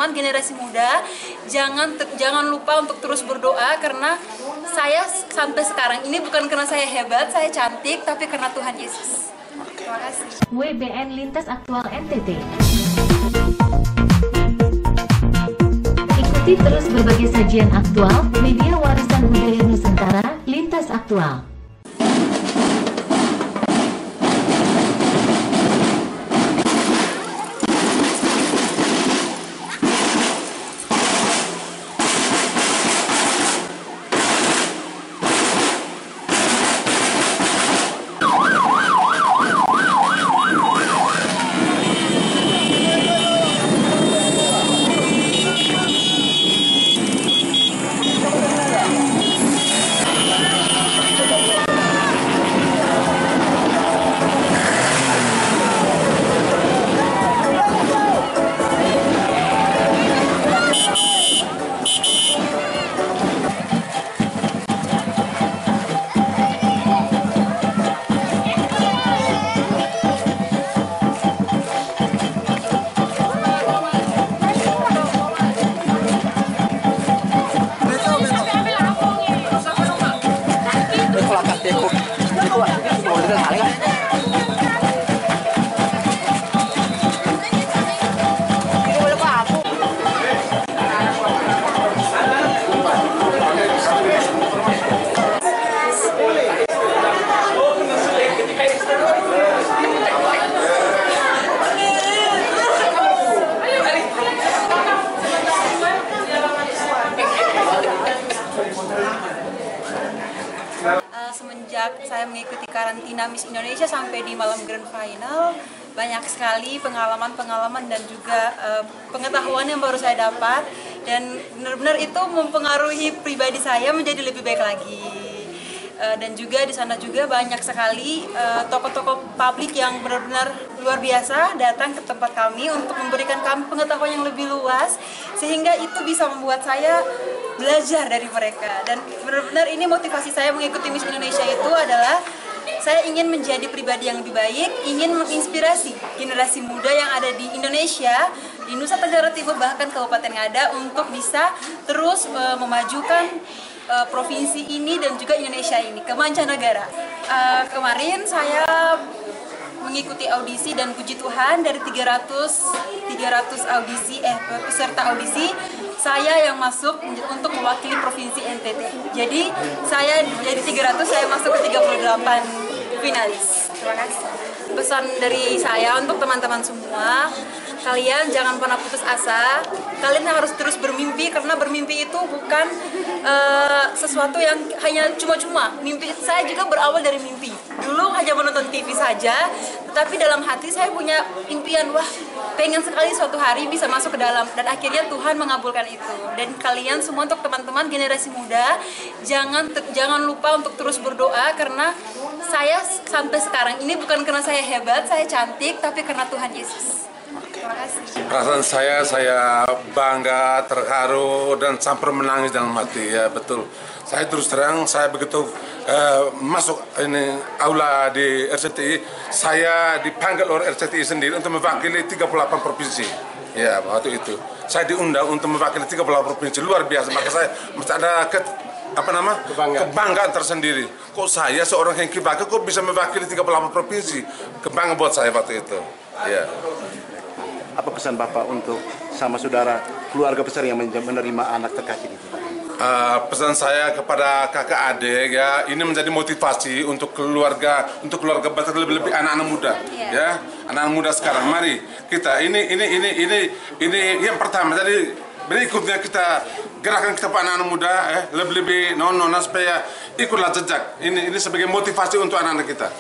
teman-teman generasi muda, jangan lupa untuk terus berdoa, karena saya sampai sekarang ini bukan karena saya hebat, saya cantik, tapi karena Tuhan Yesus. Terima kasih. WBN Lintas Aktual NTT. Ikuti terus berbagai sajian aktual, media warisan budaya Nusantara, Lintas Aktual. Semenjak saya mengikuti karantina Miss Indonesia sampai di malam Grand Final, banyak sekali pengalaman-pengalaman dan juga pengetahuan yang baru saya dapat, dan benar-benar itu mempengaruhi pribadi saya menjadi lebih baik lagi. Dan juga di sana juga banyak sekali tokoh-tokoh publik yang benar-benar luar biasa datang ke tempat kami untuk memberikan kami pengetahuan yang lebih luas, sehingga itu bisa membuat saya belajar dari mereka. Dan benar-benar ini motivasi saya mengikuti Miss Indonesia itu adalah saya ingin menjadi pribadi yang lebih baik, ingin menginspirasi generasi muda yang ada di Indonesia, di Nusa Tenggara Timur, bahkan Kabupaten Ngada, untuk bisa terus memajukan provinsi ini dan juga Indonesia ini ke mancanegara. Kemarin saya mengikuti audisi dan puji Tuhan dari 300 peserta audisi, saya yang masuk untuk mewakili provinsi NTT. Jadi saya dari 300 saya masuk ke 38 finalis. Terima kasih. Pesan dari saya untuk teman-teman semua, kalian jangan pernah putus asa. Kalian harus terus bermimpi, karena bermimpi itu bukan sesuatu yang hanya cuma-cuma. Mimpi saya juga berawal dari mimpi. Dulu hanya menonton TV saja, tetapi dalam hati saya punya impian, wah pengen sekali suatu hari bisa masuk ke dalam, dan akhirnya Tuhan mengabulkan itu. Dan kalian semua, untuk teman-teman generasi muda, jangan lupa untuk terus berdoa, karena saya sampai sekarang ini bukan karena saya hebat, saya cantik, tapi karena Tuhan Yesus. Terima kasih. Perasaan saya bangga, terharu, dan sampai menangis dalam hati. Ya betul. Saya terus terang, saya begitu masuk ini aula di RCTI, saya dipanggil oleh RCTI sendiri untuk mewakili 38 provinsi. Ya waktu itu saya diundang untuk mewakili 38 provinsi, luar biasa. Maka saya mesti ada kebanggaan tersendiri. Kok saya seorang Hengki Bagel kok bisa mewakili 38 provinsi? Kebanggaan buat saya waktu itu. Ya. Apa pesan Bapak untuk sama saudara keluarga besar yang menerima anak terkasih itu? Pesan saya kepada kakak adik, ya, ini menjadi motivasi untuk keluarga besar, lebih anak-anak muda, ya, anak-anak muda sekarang. Mari kita ini yang pertama. Jadi berikutnya kita gerakan kita anak-anak muda, lebih nona supaya ikutlah jejak. Ini sebagai motivasi untuk anak-anak kita.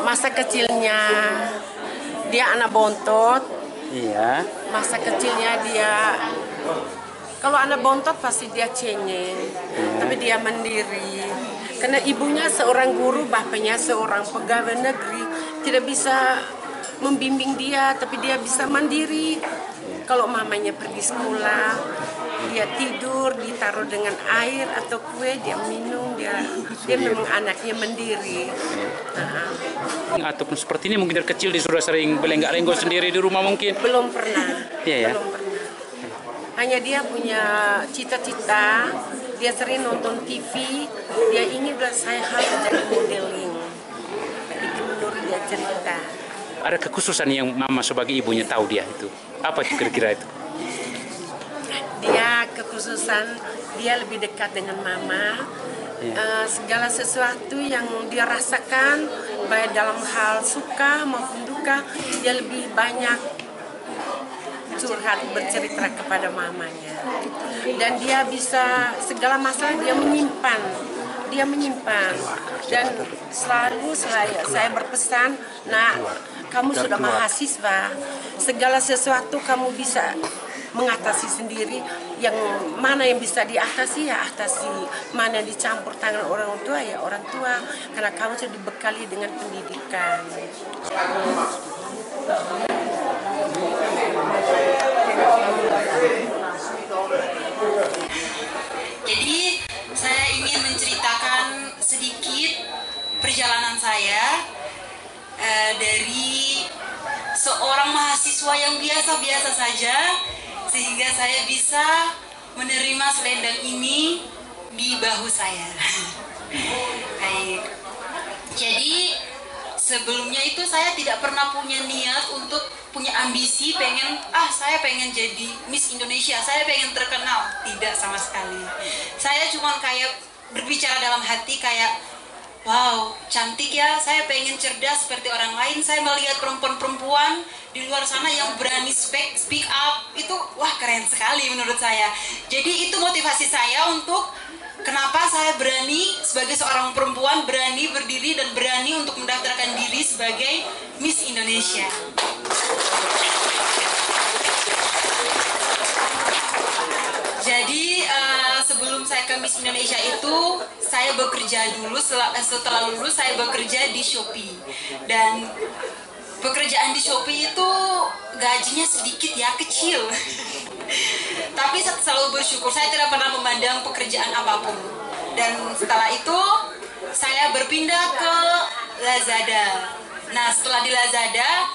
Masa kecilnya dia anak bontot. Iya. Masa kecilnya dia, kalau anak bontot pasti dia cengeng, tapi dia mandiri. Karena ibunya seorang guru, bapaknya seorang pegawai negeri, tidak bisa membimbing dia, tapi dia bisa mandiri. Kalau mamanya pergi sekolah, dia tidur, ditaruh dengan air atau kue, dia minum, dia memang anaknya mandiri. Ataupun seperti ini mungkin dari kecil sudah sering belenggak-lenggok sendiri di rumah mungkin? Belum pernah. Iya ya. Belum pernah. hanya dia punya cita-cita, dia sering nonton TV, dia ingin bilang saya harus jadi modeling. Itu menurut dia cerita. Ada kekhususan yang mama sebagai ibunya tahu dia itu? Apa kira-kira itu? Dia kekhususan, dia lebih dekat dengan mama. Segala sesuatu yang dia rasakan, baik dalam hal suka maupun duka, dia lebih banyak curhat, bercerita kepada mamanya. Dan dia bisa segala masalah dia menyimpan. Dan selalu saya berpesan, nah kamu sudah mahasiswa, segala sesuatu kamu bisa mengatasi sendiri. Yang mana yang bisa diatasi ya atasi, mana yang dicampur tangan orang tua ya orang tua, karena kamu sudah dibekali dengan pendidikan. Jadi saya ingin menceritakan sedikit perjalanan saya dari seorang mahasiswa yang biasa-biasa saja sehingga saya bisa menerima selendang ini di bahu saya. Baik. Jadi sebelumnya itu saya tidak pernah punya niat untuk punya ambisi saya pengen jadi Miss Indonesia, saya pengen terkenal. Tidak sama sekali. Saya cuma kayak berbicara dalam hati kayak, wow, cantik ya, saya pengen cerdas seperti orang lain. Saya melihat perempuan-perempuan di luar sana yang berani speak up, itu wah keren sekali menurut saya. Jadi itu motivasi saya untuk kenapa saya berani sebagai seorang perempuan, berani berdiri dan berani untuk mendaftarkan diri sebagai Miss Indonesia. Jadi sebelum saya ke Miss Indonesia itu saya bekerja dulu, setelah lulus saya bekerja di Shopee. Dan pekerjaan di Shopee itu gajinya sedikit ya, kecil. Tapi saya selalu bersyukur, saya tidak pernah memandang pekerjaan apapun. Dan setelah itu saya berpindah ke Lazada. Nah setelah di Lazada,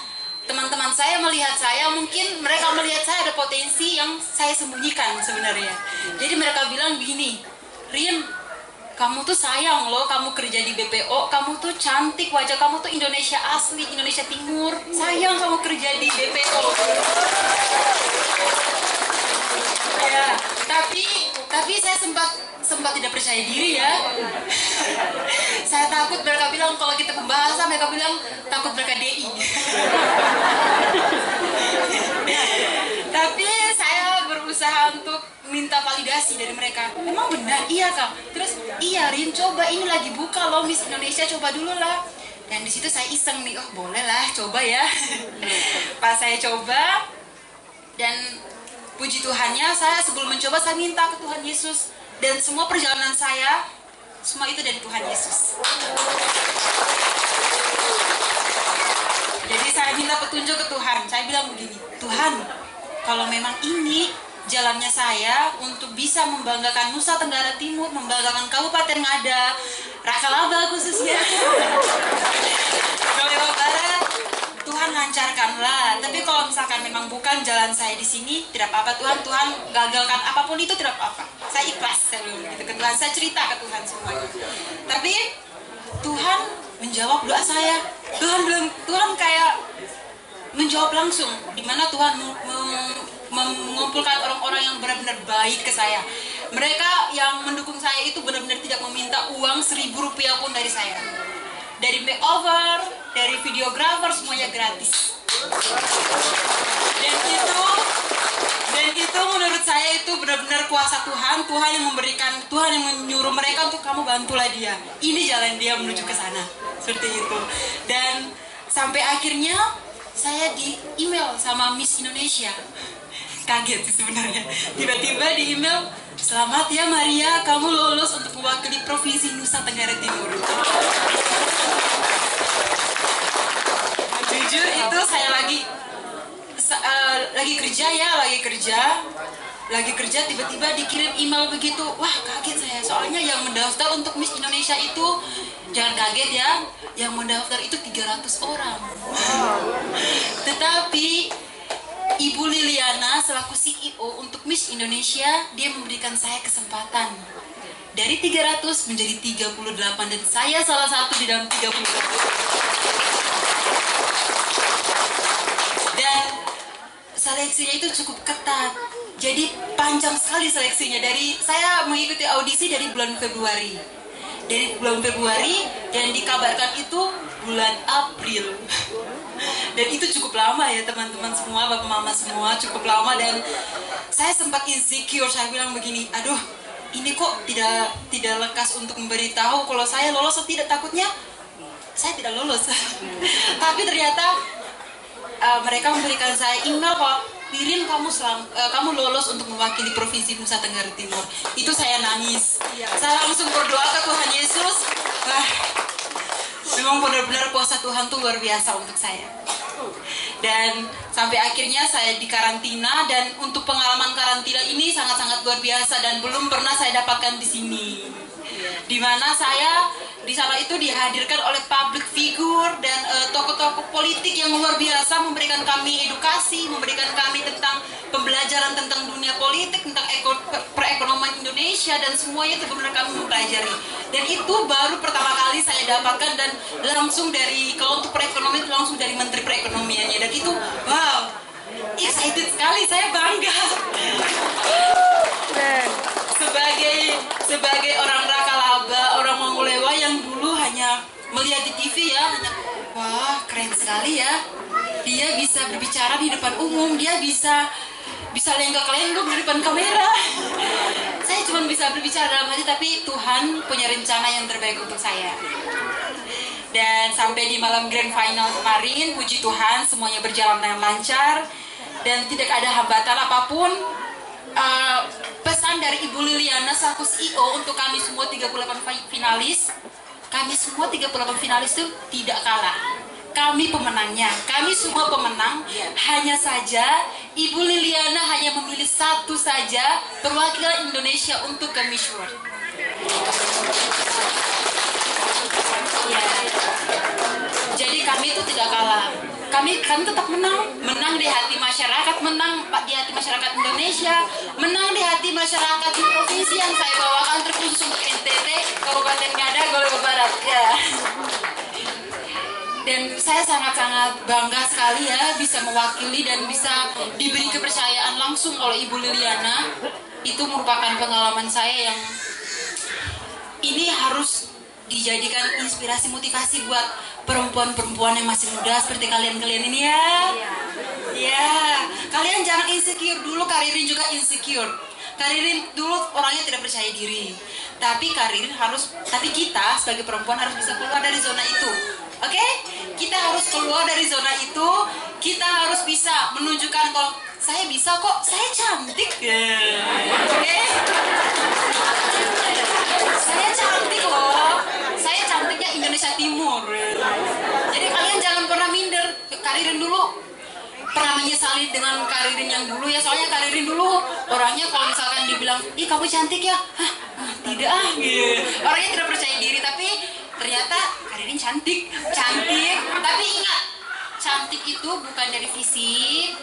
teman-teman saya melihat saya, mungkin mereka melihat saya ada potensi yang saya sembunyikan sebenarnya. Jadi mereka bilang begini, Rin, kamu tuh sayang loh, kamu kerja di BPO, kamu tuh cantik, wajah kamu tuh Indonesia asli, Indonesia Timur, sayang kamu kerja di BPO. Ya, tapi saya sempat tidak percaya diri ya. Saya takut, mereka bilang kalau kita pembahasan, mereka bilang takut mereka DI. Tapi saya berusaha untuk minta validasi dari mereka. Memang benar, iya Kak. Terus, iya Rin, coba ini lagi buka loh Miss Indonesia, coba dulu lah. Dan di situ saya iseng nih, oh boleh lah, coba ya. Pas saya coba, dan puji Tuhannya, saya sebelum mencoba saya minta ke Tuhan Yesus. Dan semua perjalanan saya, semua itu dari Tuhan Yesus. Jadi saya minta petunjuk ke Tuhan. Saya bilang begini, Tuhan, kalau memang ini jalannya saya untuk bisa membanggakan Nusa Tenggara Timur, membanggakan Kabupaten Ngada, Rakalaba khususnya, Jawa Barat, Tuhan lancarkanlah. Tapi kalau misalkan memang bukan jalan saya di sini, tidak apa-apa Tuhan. Tuhan gagalkan apapun itu tidak apa-apa. Saya ikhlas, saya bilang gitu ke Tuhan. Saya cerita ke Tuhan semuanya. Tapi Tuhan menjawab doa saya. Tuhan kayak menjawab langsung. Dimana Tuhan mengumpulkan orang-orang yang benar-benar baik ke saya. Mereka yang mendukung saya itu benar-benar tidak meminta uang Rp1.000 pun dari saya. Dari makeover, dari videografer, semuanya gratis. Dan itu menurut saya itu benar-benar kuasa Tuhan. Tuhan yang memberikan, Tuhan yang menyuruh mereka untuk kamu bantulah dia. Ini jalan dia menuju ke sana. Seperti itu. Dan sampai akhirnya saya di email sama Miss Indonesia. Kaget sih sebenarnya. Tiba-tiba di email, selamat ya Maria, kamu lolos untuk mewakili Provinsi Nusa Tenggara Timur. Jujur itu saya lagi kerja tiba-tiba dikirim email begitu. Wah kaget saya, soalnya yang mendaftar untuk Miss Indonesia itu, jangan kaget ya, yang mendaftar itu 300 orang. Tetapi Ibu Liliana selaku CEO untuk Miss Indonesia, dia memberikan saya kesempatan dari 300 menjadi 38 dan saya salah satu di dalam 38. Dan seleksinya itu cukup ketat. Jadi panjang sekali seleksinya. Saya mengikuti audisi dari bulan Februari. Dan dikabarkan itu bulan April. Dan itu cukup lama ya teman-teman semua, bapak mama semua, cukup lama. Dan saya sempat insecure, saya bilang begini, aduh ini kok tidak lekas untuk memberitahu kalau saya lolos atau tidak. Takutnya saya tidak lolos. Tapi ternyata mereka memberikan saya email bahwa Ririn, kamu lolos untuk mewakili Provinsi Nusa Tenggara Timur. Itu saya nangis. Saya langsung berdoa ke Tuhan Yesus. Memang benar-benar kuasa Tuhan tuh luar biasa untuk saya. Dan sampai akhirnya saya dikarantina, dan untuk pengalaman karantina ini sangat-sangat luar biasa dan belum pernah saya dapatkan di sini. Di mana saya di sana itu dihadirkan oleh public figure dan tokoh-tokoh politik yang luar biasa, memberikan kami edukasi, memberikan kami tentang pembelajaran tentang dunia politik, tentang perekonomian Indonesia, dan semuanya itu benar-benar kami mempelajari. Dan itu baru pertama kali saya dapatkan, dan langsung kalau untuk perekonomian langsung dari Menteri Perekonomiannya, dan itu wow, excited sekali, saya bangga. Sebagai orang Rakalaba, orang Mongolewa yang dulu hanya melihat di TV ya, wah keren sekali ya, dia bisa berbicara di depan umum, dia bisa lenggak-lenggok di depan kamera. Saya cuma bisa berbicara dalam hati, tapi Tuhan punya rencana yang terbaik untuk saya. Dan sampai di malam grand final kemarin, puji Tuhan semuanya berjalan dengan lancar dan tidak ada hambatan apapun. Pesan dari Ibu Liliana selaku CEO untuk kami semua 38 finalis, kami semua 38 finalis itu tidak kalah. Kami pemenangnya, kami semua pemenang. Hanya saja Ibu Liliana hanya memilih satu saja perwakilan Indonesia untuk ke Miss World. Ya. Jadi kami itu tidak kalah. Kami tetap menang di hati masyarakat, menang di hati masyarakat Indonesia, menang di hati masyarakat di provinsi yang saya bawakan, terkhusus untuk NTT, Kabupaten Ngada, Golongan Barat. Ya. Dan saya sangat-sangat bangga sekali ya bisa mewakili dan bisa diberi kepercayaan langsung oleh Ibu Liliana. Itu merupakan pengalaman saya yang ini harus dijadikan inspirasi, motivasi buat perempuan-perempuan yang masih muda seperti kalian-kalian ini ya. Ya, kalian jangan insecure dulu. Karirin juga insecure. Karirin dulu orangnya tidak percaya diri. Tapi kita sebagai perempuan harus bisa keluar dari zona itu. Oke? Kita harus keluar dari zona itu. Kita harus bisa menunjukkan kalau saya bisa kok, saya cantik. Oke? Saya cantik loh. Saya cantiknya Indonesia Timur. Jadi kalian jangan pernah minder. Karirin dulu pernah menyesali dengan Karirin yang dulu ya. Soalnya Karirin dulu orangnya kalau misalkan dibilang, ih kamu cantik ya, tidak orangnya tidak percaya diri. Tapi ternyata Karirin cantik. Tapi ingat, cantik itu bukan dari fisik,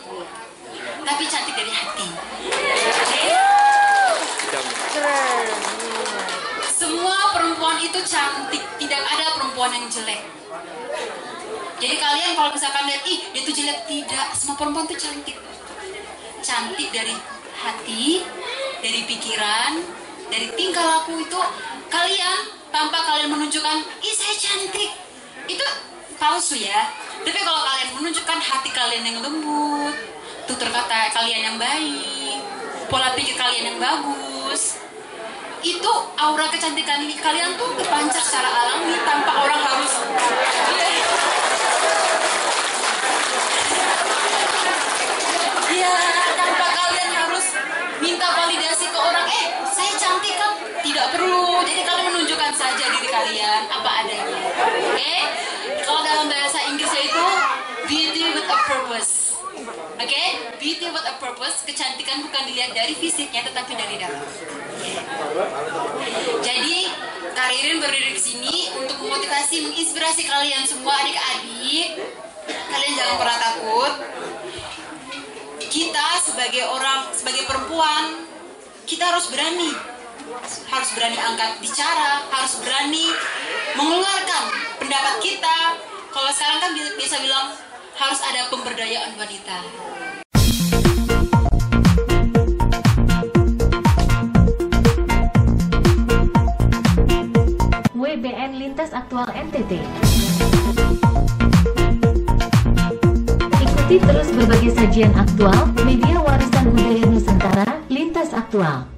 tapi cantik dari hati. Semua perempuan itu cantik, tidak ada perempuan yang jelek. Jadi kalian kalau misalkan lihat, ih dia tuh jelek, tidak. Semua perempuan tuh cantik. Cantik dari hati, dari pikiran, dari tingkah laku itu. Kalian tanpa kalian menunjukkan, ih saya cantik, itu palsu ya. Tapi kalau kalian menunjukkan hati kalian yang lembut, tutur kata kalian yang baik, pola pikir kalian yang bagus, itu aura kecantikan ini kalian tuh terpancar secara alami tanpa orang harus tanpa kalian harus minta validasi ke orang, saya cantik kan, tidak perlu. Jadi kalian menunjukkan saja diri kalian apa adanya. Oke? Kalau dalam bahasa Inggrisnya itu beauty with a purpose. Oke? Beauty with a purpose. Kecantikan bukan dilihat dari fisiknya tetapi dari dalam. Jadi Karirin berdiri di sini untuk memotivasi, menginspirasi kalian semua adik-adik. Kalian jangan pernah takut. kita sebagai perempuan, kita harus berani angkat bicara, harus berani mengeluarkan pendapat kita. Kalau sekarang kan biasa bilang harus ada pemberdayaan wanita. WBN Lintas Aktual NTT. Ikuti terus berbagai sajian aktual, media warisan budaya Nusantara, Lintas Aktual.